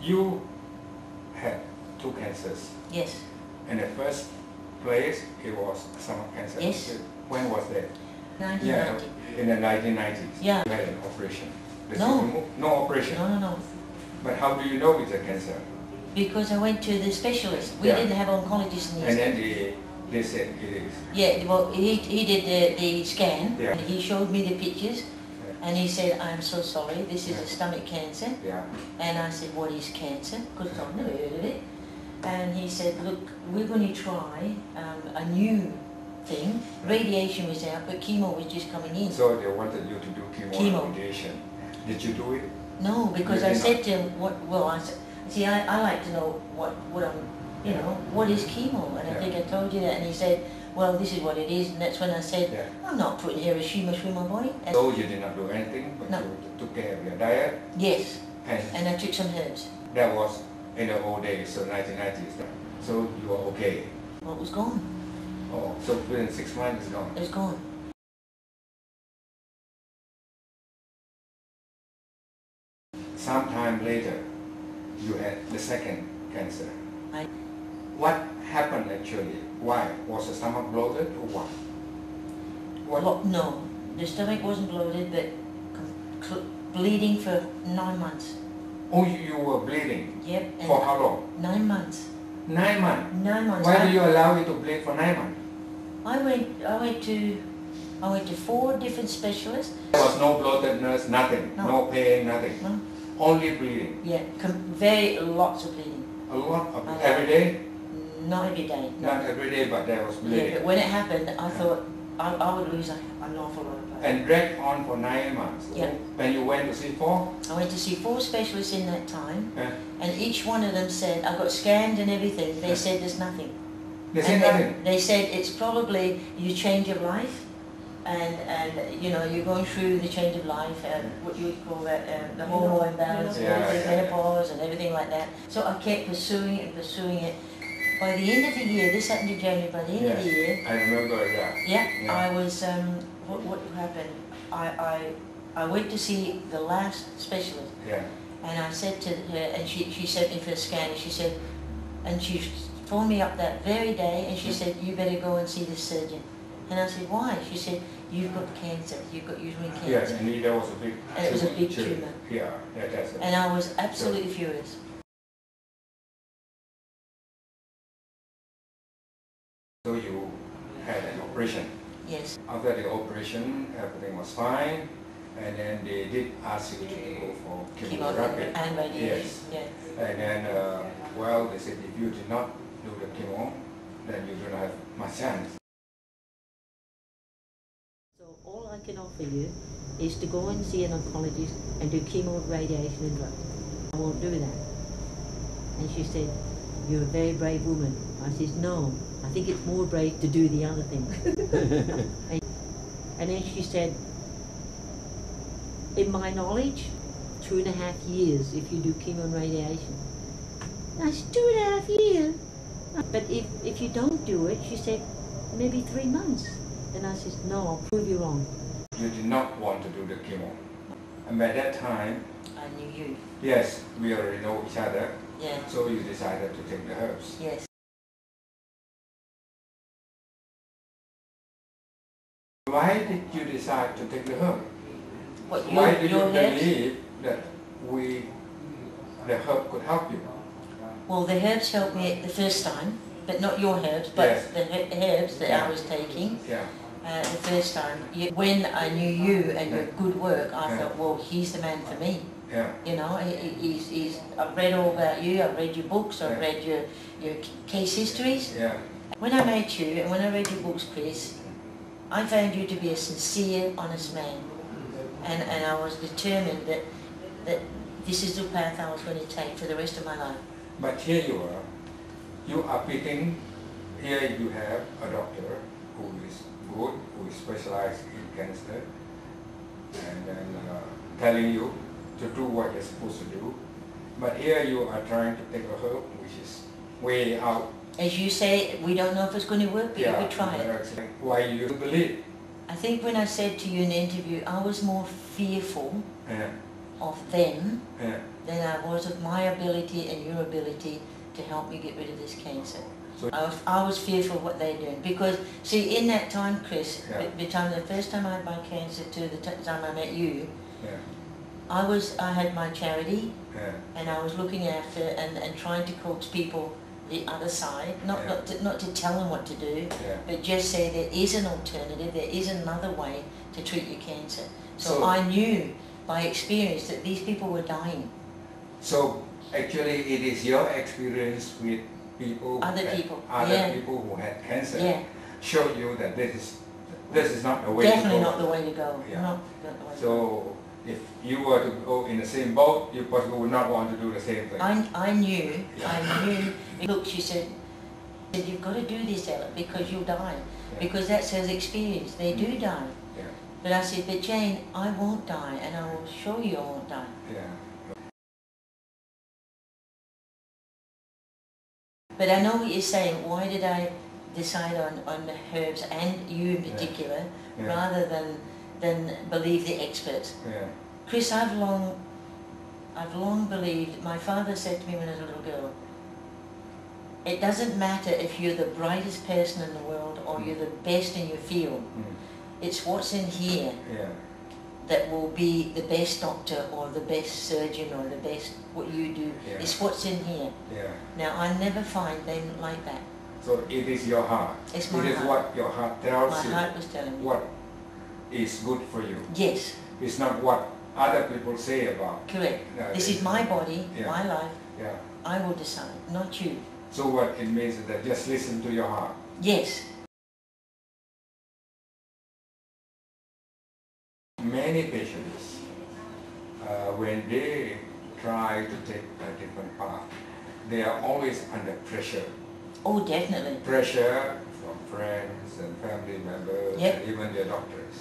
You had two cancers. Yes. In the first place, it was stomach cancer. Yes. When was that? 1990. Yeah, in the 1990s. Yeah. You had an operation. No. No operation. No. But how do you know it's a cancer? Because I went to the specialist. We didn't have oncologists in the And then they said it is. Yeah, well, he did the scan, Yeah. and he showed me the pictures, and he said, I'm so sorry, this is a stomach cancer. Yeah. And I said, what is cancer? Because I've never heard of it. And he said, look, we're going to try a new thing. Radiation was out, but chemo was just coming in. So they wanted you to do chemo. Radiation. Did you do it? No, because I said to him, I like to know what I'm, what is chemo? And I think I told you that. And he said, well, this is what it is. And that's when I said, I'm not putting Hiroshima through my body. And so you did not do anything, but you took care of your diet? Yes. And I took some herbs. That was in the old days, so 1990s. So you were okay? Well, it was gone. Oh, so within 6 months it's gone? It was gone. Sometime later, you had the second cancer. What happened actually? Why? Was the stomach bloated or what? Well, no, the stomach wasn't bloated, but bleeding for 9 months. Oh, you were bleeding? Yep. For how long? 9 months. 9 months? 9 months. Why do you allow it to bleed for 9 months? I went to 4 different specialists. There was no bloatedness, nothing, no pain, nothing. No. Only bleeding. Yeah, lots of bleeding. A lot of every day? Not every day. No. Not every day, but there was bleeding. Yeah, but when it happened, I thought I would lose an awful lot of blood. And dragged on for 9 months. Yeah. Then you went to see 4? I went to see 4 specialists in that time, Yeah. and each one of them said, I got scanned and everything, they said there's nothing. They said nothing? They said it's probably you change of life, and you're going through the change of life, what you would call that, the hormone imbalance, menopause and everything like that. So I kept pursuing it and pursuing it. By the end of the year, this happened in January, by the end of the year, I remember, I was, what happened, I went to see the last specialist, and I said to her, and she sent me for a scan, and she said, and she phoned me up that very day, and she said, you better go and see the surgeon. And I said, why? She said, you've got cancer, you've got uterine cancer. Yes, and there was a big tumor. And it was a big tumor. Yeah, that's it. And I was absolutely furious. So you had an operation? Yes. After the operation, everything was fine, and then they did ask you to go for chemotherapy. And radiation. Yes. Yeah. And then, they said if you did not do the chemo, then you don't have much chance. So all I can offer you is to go and see an oncologist and do chemo, radiation and drugs. I won't do that. And she said, you're a very brave woman. I said, no, I think it's more brave to do the other thing. and then she said, in my knowledge, 2.5 years if you do chemo and radiation. I said, 2.5 years? But if you don't do it, she said, maybe 3 months. And I said, no, I'll prove you wrong. You did not want to do the chemo. And by that time, I knew you. yes, we already know each other. Yeah. So you decided to take the herbs. Yes. Why did you decide to take the herb? Why did you believe that the herb could help you? Well, the herbs helped me the first time, but not your herbs, but the herbs that I was taking. Yeah. The first time. When I knew you and your good work, I thought, well, he's the man for me. Yeah. I've read all about you, I've read your books, I've read your case histories. Yeah. When I met you and when I read your books, Chris, I found you to be a sincere, honest man. And I was determined that this is the path I was going to take for the rest of my life. But here you are picking, here you have a doctor who is good, who is specialized in cancer, and then telling you to do what you're supposed to do. But here you are trying to take a herb which is way out. As you say, we don't know if it's going to work, but you could try it. Why you believe? I think when I said to you in the interview, I was more fearful of them Yeah. than I was of my ability and your ability to help me get rid of this cancer. So I was fearful of what they're doing because, see, in that time, Chris, Yeah. the first time I had my cancer to the time I met you, yeah. I had my charity Yeah. and I was looking after and trying to coach people the other side, not to tell them what to do, Yeah. but just say there is an alternative, there is another way to treat your cancer. So So- I knew by experience that these people were dying. So actually it is your experience with people, Other that- people, other yeah. people who had cancer Yeah, showed you that this is not the way definitely to go. not the way to go. Yeah. Not the way to go. So if you were to go in the same boat, you possibly would not want to do the same thing. I knew, Yeah. I knew. Look, she said, you've got to do this, Ella, because you'll die. Yeah. Because that's her experience. They do die. Yeah. But I said, but Jane, I won't die, and I will show you I won't die. Yeah. But I know what you're saying. Why did I decide on the herbs and you in particular, Yeah. rather than believe the experts? Yeah. Chris, I've long believed. My father said to me when I was a little girl, it doesn't matter if you're the brightest person in the world or you're the best in your field. Mm. It's what's in here Yeah. that will be the best doctor or the best surgeon or the best what you do. Yeah. It's what's in here. Yeah. Now, I never find them like that. So it is your heart. It's my It is heart. what your heart tells My you. heart was telling me. What is good for you. Yes, It's not what other people say about. correct. No, This it- is my body, Yeah. my life. Yeah. I will decide, not you. So what it means is that just listen to your heart. Yes, Many patients, when they try to take a different path, they are always under pressure. oh, definitely. Pressure from friends and family members Yep. and even their doctors.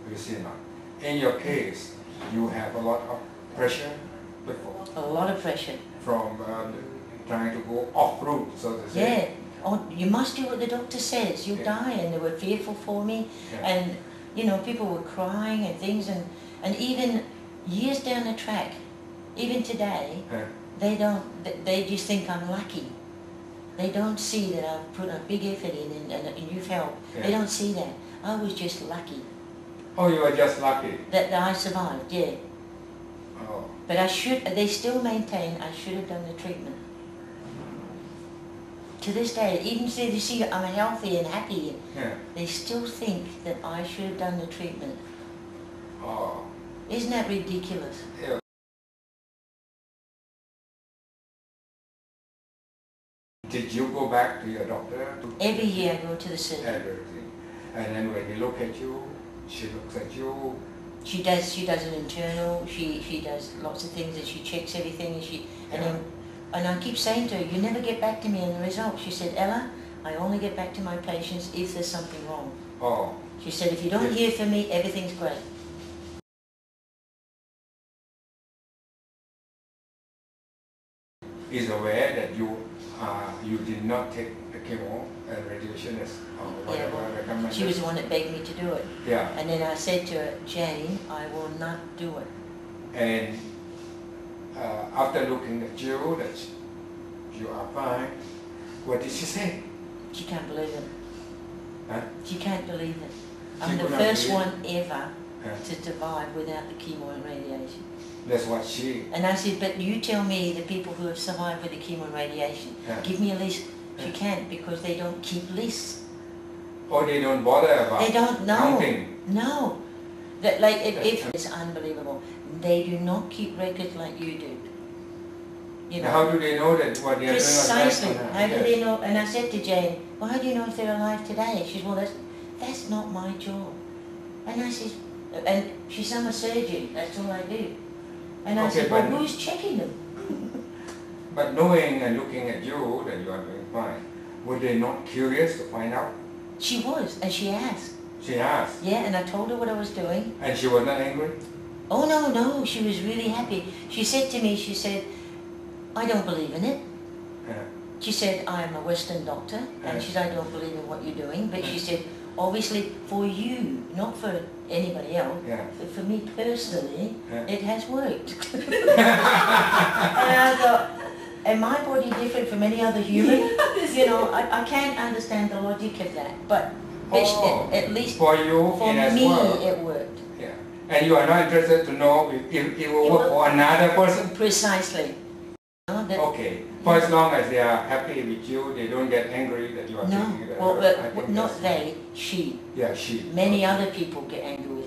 You see now. In your case, you have a lot of pressure before A lot of pressure. from trying to go off route, so to say. Yeah. Oh, you must do what the doctor says. You'll Yeah. die, and they were fearful for me. Yeah. And you know, people were crying and things, and even years down the track, even today, Yeah. they just think I'm lucky. They don't see that I've put a big effort in and you've helped. Yeah. They don't see that. I was just lucky Oh, you are just lucky. that I survived, yeah. Oh. But they still maintain I should have done the treatment. To this day, even if they see I'm healthy and happy, Yeah. they still think that I should have done the treatment. Oh. Isn't that ridiculous? Yeah. Did you go back to your doctor? Every year I go to the surgeon. Everything. And then when he look at you, she looks at you. She does an internal, she does lots of things and she checks everything and I keep saying to her, you never get back to me on the results. She said, Ella, I only get back to my patients if there's something wrong. Oh. She said, if you don't Yes. hear from me, everything's great. Is aware that you did not take the chemo and radiation as whatever recommended. She was the one that begged me to do it. Yeah. And then I said to her, Jane, I will not do it. And after looking at you, that you are fine, what did she say? She can't believe it. Huh? She can't believe it. She I'm the could not first believe one ever Yeah. to survive without the chemo and radiation. That's what she. And I said, but you tell me the people who have survived with the chemo and radiation. Yeah. Give me a list. She Yeah. can't because they don't keep lists. Oh, they don't bother about They don't know. counting. No. That, like, if Yeah. it's unbelievable. They do not keep records like you do. You Now, how do they know that what they are doing is right Precisely. or not? How do Yes. they know? And I said to Jane, well, how do you know if they're alive today? She said, well, that's not my job. And I said, and she said, I'm a surgeon. That's all I do. And I Okay, said, well, but- who's checking them? But knowing and looking at you that you are doing fine, were they not curious to find out? She was, and she asked. She asked. Yeah, and I told her what I was doing. And she was not angry? Oh, no, she was really happy. She said to me, she said, I don't believe in it. Yeah. She said, I'm a Western doctor, Yeah. and she said, I don't believe in what you're doing. But she said, obviously for you, not for anybody else, Yeah. but for me personally, Yeah. it has worked. And I thought, am my body different from any other human? You know, I can't understand the logic of that, but at least for you for as me well. it worked. Yeah. And you are not interested to know if it will work for another person? Precisely. Okay. For as long as they are happy with you, they don't get angry that you are No, taking it. well, not they, she. Yeah, she. Many other people get angry